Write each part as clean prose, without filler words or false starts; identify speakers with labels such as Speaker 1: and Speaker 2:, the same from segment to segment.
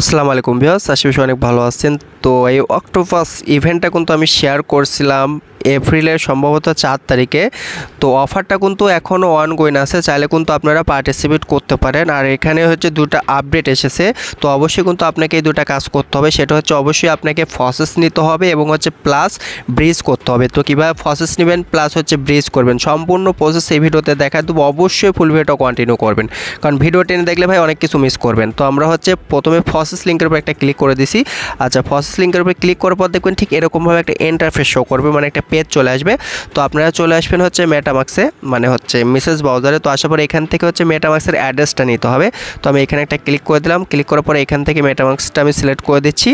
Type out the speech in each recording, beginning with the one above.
Speaker 1: আসসালামু আলাইকুম ভিউয়ার্স, আশা করি অনেক ভালো আছেন। তো এই অক্টোপাস ইভেন্টটা কিন্তু আমি শেয়ার করছিলাম এপ্রিলের সম্ভবত 4 তারিখে। তো অফারটা কিন্তু এখনও অনগোয়িং আছে, চাইলে কিন্তু আপনারা পার্টিসিপেট করতে পারেন। আর এখানে হচ্ছে দুটো আপডেট এসেছে, তো অবশ্যই কিন্তু আপনাকে এই দুটো কাজ করতে হবে। সেটা হচ্ছে অবশ্যই আপনাকে প্রসেস নিতে হবে এবং হচ্ছে প্লাস ব্রিজ করতে হবে। তো কীভাবে প্রসেস নেবেন প্লাস হচ্ছে ব্রিজ করবেন, সম্পূর্ণ প্রসেস এই ভিডিওতে দেখা দেবো। অবশ্যই ফুল ভিডিওটা কন্টিনিউ করবেন, কারণ ভিডিও টেনে দেখলে ভাই অনেক কিছু মিস করবেন। তো আমরা হচ্ছে প্রথমে প্রসেস লিঙ্কের উপর একটা ক্লিক করে দিছি। আচ্ছা, প্রসেস লিঙ্কের উপর ক্লিক করার পর দেখবেন ঠিক এরকমভাবে একটা ইন্টারফেস শো করবে, মানে একটা পেজ চলে আসবে। তো আপনারা চলে আসবেন হচ্ছে মেটামাক্সে, মানে হচ্ছে মেসেজ ব্রাউজারে। তো আসার পর এখান থেকে হচ্ছে মেটামাক্সের অ্যাড্রেসটা নিতে হবে। তো আমি এখানে একটা ক্লিক করে দিলাম। ক্লিক করার পর এখান থেকে মেটামাক্সটা আমি সিলেক্ট করে দিচ্ছি।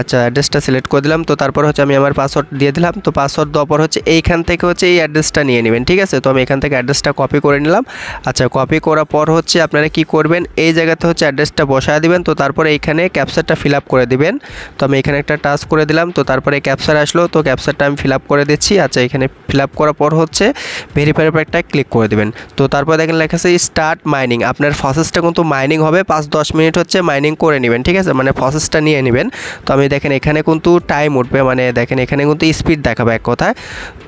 Speaker 1: আচ্ছা, অ্যাড্রেসটা সিলেক্ট করে দিলাম। তো তারপর হচ্ছে আমি আমার পাসওয়ার্ড দিয়ে দিলাম। তো পাসওয়ার্ড দেওয়ার পর হচ্ছে এইখান থেকে হচ্ছে এই অ্যাড্রেসটা নিয়ে নেবেন, ঠিক আছে। তো আমি এখান থেকে অ্যাড্রেসটা কপি করে নিলাম। আচ্ছা, কপি করার পর হচ্ছে আপনারা কি করবেন, এই জায়গাতে হচ্ছে অ্যাড্রেসটা বসায় দিবেন। তো তারপরে এইখানে ক্যাপচারটা ফিল আপ করে দিবেন। তো আমি এখানে একটা টাচ করে দিলাম। তো তারপরে ক্যাপচার আসলো, তো ক্যাপচারটা আমি ফিল আপ করে দিচ্ছি। আচ্ছা, এখানে ফিল আপ করার পর হচ্ছে ভেরিফাইয়ের উপর একটা ক্লিক করে দেবেন। তো তারপর দেখেন লেখা আছে স্টার্ট মাইনিং। আপনার প্রসেসটা কিন্তু মাইনিং হবে, 5-10 মিনিট হচ্ছে মাইনিং করে নেবেন, ঠিক আছে, মানে প্রসেসটা নিয়ে নেবেন। তো আমি দেখেন এখানে কিন্তু টাইম উঠবে, মানে দেখেন এখানে কিন্তু স্পিড দেখাবে এক কথায়।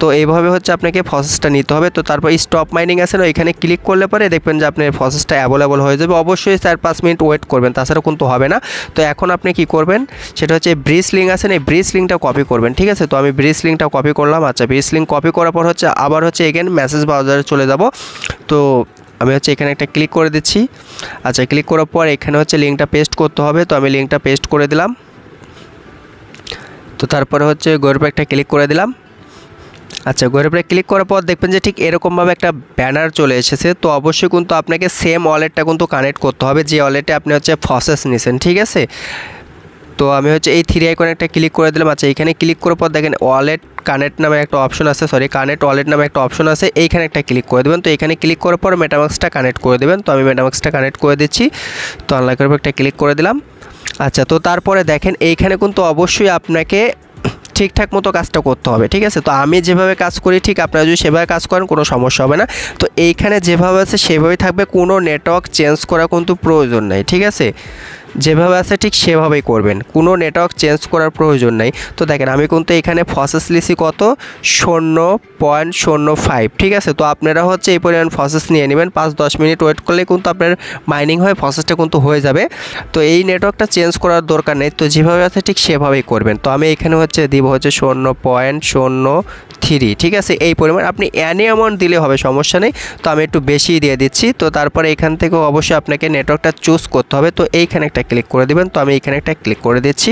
Speaker 1: তো এইভাবে হচ্ছে আপনাকে প্রসেসটা নিতে হবে। তো তারপর স্টপ মাইনিং আছে না, এখানে ক্লিক করলে পরে দেখবেন যে আপনার প্রসেসটা অ্যাভেলেবল হয়ে যাবে। অবশ্যই 4-5 মিনিট ওয়েট করবেন, তাছাড়া কিন্তু হবে না। তো এখন আপনি কি করবেন, সেটা হচ্ছে ব্রিজ লিঙ্ক আছে না, এই ব্রিজ লিঙ্কটা কপি করবেন, ঠিক আছে। তো আমি ব্রিজ লিঙ্কটা কপি করলাম। আচ্ছা, ব্রিজ লিঙ্ক কপি করার পর হচ্ছে আবার হচ্ছে এগেন মেসেজ ব্রাউজারে চলে যাব। তো আমি হচ্ছে এখানে একটা ক্লিক করে দিচ্ছি। আচ্ছা, ক্লিক করার পর এখানে হচ্ছে লিঙ্কটা পেস্ট করতে হবে। তো আমি লিঙ্কটা পেস্ট করে দিলাম। তো তারপরে হচ্ছে গরুপে একটা ক্লিক করে দিলাম। আচ্ছা, গরুপে ক্লিক করার পর দেখবেন যে ঠিক এরকমভাবে একটা ব্যানার চলে এসেছে। তো অবশ্যই কিন্তু আপনাকে সেম ওয়ালেটটা কিন্তু কানেক্ট করতে হবে যে ওয়ালেটে আপনি হচ্ছে প্রসেস নিছেন, ঠিক আছে। তো আমি হচ্ছে এই 3 আইকনে একটা ক্লিক করে দিলাম। আচ্ছা, এখানে ক্লিক করার পর দেখেন ওয়ালেট কানেক্ট নামে একটা অপশন আছে, কানেক্ট ওয়ালেট নামে একটা অপশন আছে, এইখানে একটা ক্লিক করে দেবেন। তো এখানে ক্লিক করার পর মেটামাক্সটা কানেক্ট করে দেবেন। তো আমি মেটামাক্সটা কানেক্ট করে দিচ্ছি। তো আনলকের উপর একটা ক্লিক করে দিলাম। আচ্ছা, তো তারপরে দেখেন এইখানে কিন্তু অবশ্যই আপনাকে ঠিকঠাক মতো কাজটা করতে হবে, ঠিক আছে। তো আমি যেভাবে কাজ করি ঠিক আপনারা যদি সেভাবে কাজ করেন কোনো সমস্যা হবে না। তো এইখানে যেভাবে আছে সেভাবেই থাকবে, কোনো নেটওয়ার্ক চেঞ্জ করা কিন্তু প্রয়োজন নেই, ঠিক আছে। যেভাবে আছে ঠিক সেভাবেই করবেন, কোনো নেটওয়ার্ক চেঞ্জ করার প্রয়োজন নেই। তো দেখেন আমি কিন্তু এখানে প্রসেস লিসি কত 0.05, ঠিক আছে। তো আপনারা হচ্ছে এই পরিমাণ প্রসেস নিয়ে নেবেন, 5-10 মিনিট ওয়েট করলে কিন্তু আপনার মাইনিং হয়ে প্রসেসটা কিন্তু হয়ে যাবে। তো এই নেটওয়ার্কটা চেঞ্জ করার দরকার নেই, তো যেভাবে আছে ঠিক সেভাবেই করবেন। তো আমি এখানে হচ্ছে দিব হচ্ছে 0.03, ঠিক আছে, এই পরিমাণ। আপনি অ্যানি অ্যামাউন্ট দিলে হবে, সমস্যা নেই। তো আমি একটু বেশি দিয়ে দিচ্ছি। তো তারপরে এখান থেকেও অবশ্যই আপনাকে নেটওয়ার্কটা চুজ করতে হবে। তো এইখানে একটা ক্লিক করে দিবেন। তো আমি এইখানে একটা ক্লিক করে দিচ্ছি।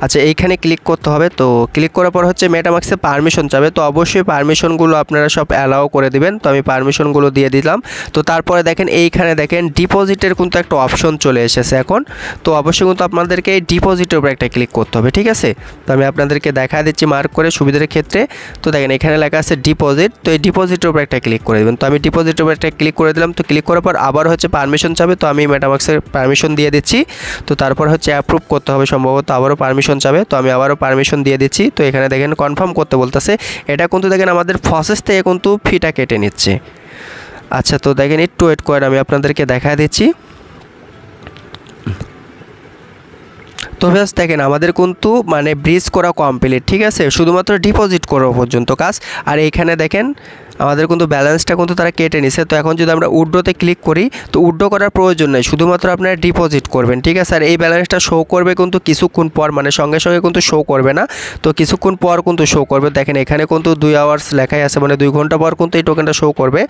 Speaker 1: আচ্ছা, এইখানে ক্লিক করতে হবে। তো ক্লিক করার পর হচ্ছে মেটামাক্সে পারমিশন চাবে। তো অবশ্যই পারমিশনগুলো আপনারা সব অ্যালাউ করে দিবেন। তো আমি পারমিশনগুলো দিয়ে দিলাম। তো তারপরে দেখেন এইখানে দেখেন ডিপোজিটের কিন্তু একটা অপশন চলে এসেছে এখন। তো অবশ্যই কিন্তু আপনাদেরকে এই ডিপোজিটের উপর একটা ক্লিক করতে হবে, ঠিক আছে। তো আমি আপনাদেরকে দেখা দিচ্ছি মার্ক করে সুবিধার ক্ষেত্রে। তো দেখেন এখানে লেখা আছে ডিপোজিট। তো এই ডিপোজিটের উপর একটা ক্লিক করে দেবেন। তো আমি ডিপোজিটের উপর একটা ক্লিক করে দিলাম। তো ক্লিক করার পর আবার হচ্ছে পারমিশন চাবে। তো আমি মেটামাক্সের পারমিশন দিয়ে দিচ্ছি। তো তারপর হচ্ছে অ্যাপ্রুভ করতে হবে, সম্ভবত আবারও পারমিশন চাবে। তো আমি আবারও পারমিশন দিয়ে দিচ্ছি। তো এখানে দেখেন কনফার্ম করতে বলতেছে। এটা কিন্তু দেখেন আমাদের প্রসেস থেকে কিন্তু ফিটা কেটে নিচ্ছে। আচ্ছা, তো দেখেন একটু ওয়েট করেন, আমি আপনাদেরকে দেখা দিচ্ছি। তো ব্যাস দেখেন আমাদের কিন্তু মানে ব্রিজ করা কমপ্লিট, ঠিক আছে, শুধুমাত্র ডিপোজিট করা পর্যন্ত কাজ। আর এইখানে দেখেন আমাদের কিন্তু ব্যালেন্সটা কিন্তু তারা কেটে নিছে। তো এখন যদি আমরা উইথড্রোতে ক্লিক করি, তো উইথড্রো করার প্রয়োজন নেই, শুধুমাত্র আপনারা ডিপোজিট করবেন, ঠিক আছে। আর এই ব্যালেন্সটা শো করবে কিন্তু কিছুক্ষণ পর, মানে সঙ্গে সঙ্গে কিন্তু শো করবে না। তো কিছুক্ষণ পর কিন্তু শো করবে। দেখেন এখানে কিন্তু 2 আওয়ার্স লেখাই আছে, মানে 2 ঘন্টা পর কিন্তু এই টোকেনটা শো করবে।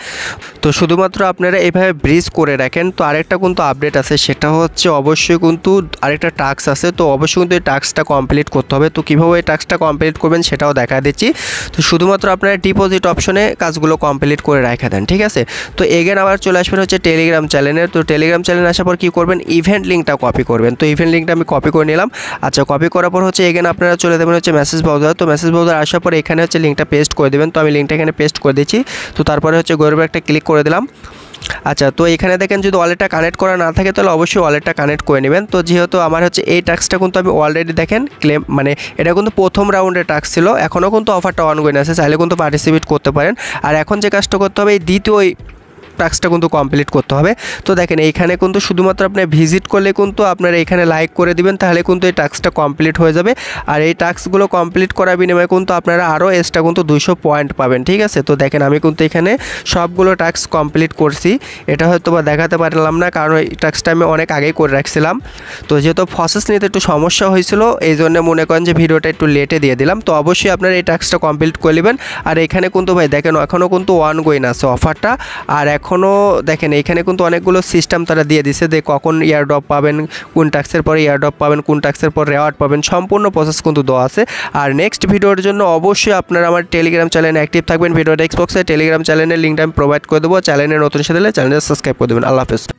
Speaker 1: তো শুধুমাত্র আপনারা এইভাবে ব্রিজ করে রাখেন। তো আরেকটা কিন্তু আপডেট আছে, সেটা হচ্ছে অবশ্যই কিন্তু আরেকটা টাস্ক আছে। তো অবশ্যই কিন্তু এই টাস্কটা কমপ্লিট করতে হবে। তো কীভাবে এই টাস্কটা কমপ্লিট করবেন সেটাও দেখা দিচ্ছি। তো শুধুমাত্র আপনারা ডিপোজিট অপশনে কাজগুলো কমপ্লিট করে রাখা দেন, ঠিক আছে। তো এগেন আবার চলে আসবেন হচ্ছে টেলিগ্রাম চ্যানেলে। তো টেলিগ্রাম চ্যানেলে আসার পর কী করবেন, ইভেন্ট লিঙ্কটা কপি করবেন। তো ইভেন্ট লিঙ্কটা আমি কপি করে নিলাম। আচ্ছা, কপি করার পর হচ্ছে এগেন আপনারা চলে দেবেন হচ্ছে মেসেজ ব্রাউজার। তো মেসেজ ব্রাউজার আসার পর এখানে হচ্ছে লিঙ্কটা পেস্ট করে দেবেন। তো আমি লিঙ্কটা এখানে পেস্ট করে দিচ্ছি। তো তারপরে হচ্ছে গরুবে একটা ক্লিক করে দিলাম। আচ্ছা, তো এখানে দেখেন যদি ওয়ালেটটা কানেক্ট করা না থাকে তাহলে অবশ্যই ওয়ালেটটা কানেক্ট করে নেবেন। তো যেহেতু আমার হচ্ছে এই টাস্কটা কিন্তু আমি অলরেডি দেখেন ক্লেম, মানে এটা কিন্তু প্রথম রাউন্ডের টাস্ক ছিল, এখনও কিন্তু অফারটা অনগোয়িং আছে, চাইলে কিন্তু পার্টিসিপেট করতে পারেন। আর এখন যে কাজটা করতে হবে, এই দ্বিতীয় টাস্কটা কিন্তু কমপ্লিট করতে হবে। তো দেখেন এইখানে কিন্তু শুধুমাত্র আপনি ভিজিট করলে কিন্তু আপনারা এখানে লাইক করে দিবেন, তাহলে কিন্তু এই টাস্কটা কমপ্লিট হয়ে যাবে। আর এই টাস্কগুলো কমপ্লিট করার বিনিময়ে কিন্তু আপনারা আরও এক্সট্রা কিন্তু 200 পয়েন্ট পাবেন, ঠিক আছে। তো দেখেন আমি কিন্তু এখানে সবগুলো টাস্ক কমপ্লিট করছি। এটা হয়তো বা দেখাতে পারলাম না, কারণ এই টাস্কটা আমি অনেক আগেই করে রাখছিলাম। তো যেহেতু প্রসেস নিতে একটু সমস্যা হয়েছিল, এই জন্য মনে করেন যে ভিডিওটা একটু লেটে দিয়ে দিলাম। তো অবশ্যই আপনারা এই টাস্কটা কমপ্লিট করে নেবেন। আর এখানে কিন্তু ভাই দেখেন এখনও কিন্তু ওয়ান গোয়িং আছে অফারটা। আর এখনও দেখেন এখানে কিন্তু অনেকগুলো সিস্টেম তারা দিয়ে দিছে যে কখন ইয়ারড্রপ পাবেন, কোন টাস্কের পরে ইয়ারড্রপ পাবেন, কোন টাস্কের পর রেওয়ার্ড পাবেন, সম্পূর্ণ প্রসেস কিন্তু দেওয়া আছে। আর নেক্সট ভিডিওর জন্য অবশ্যই আপনারা আমার টেলিগ্রাম চ্যানেলে অ্যাক্টিভ থাকবেন। ভিডিও ডেস্ক্রিপশনে টেলিগ্রাম চ্যানেলের লিঙ্কটা আমি প্রোভাইড করে দেবো। চ্যানেলে নতুন সাথে চ্যানেলটা সাবস্ক্রাইব করে দেবেন। আল্লাহ হাফেজ।